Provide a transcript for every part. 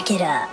Jack it up.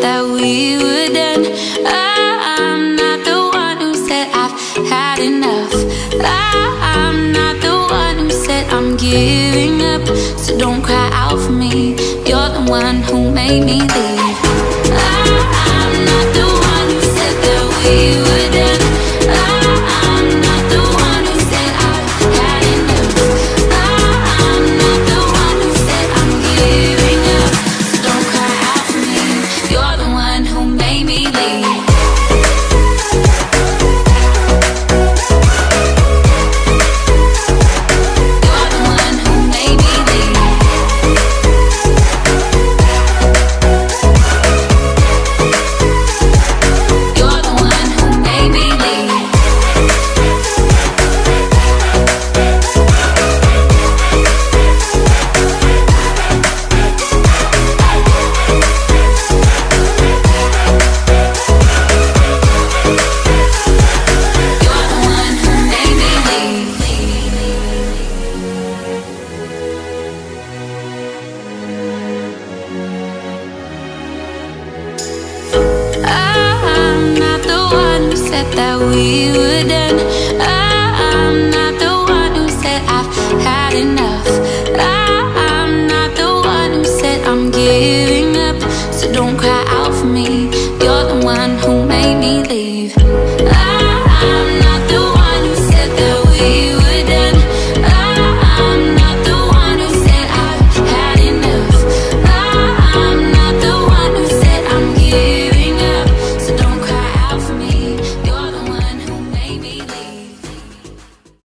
That we were done. I'm not the one who said I've had enough. I'm not the one who said I'm giving up. So don't cry out for me. You're the one who made me leave. I'm not the one who said that we were done. I'm not the one who said I've had enough. I'm not the one who said I'm giving up. So don't cry out for me. You're the one who made me leave. You're the one who made me leave. You're the one who made me leave. You're the one who made me leave. I'm not the one who said that we were done. I'm not the one who said I've had enough.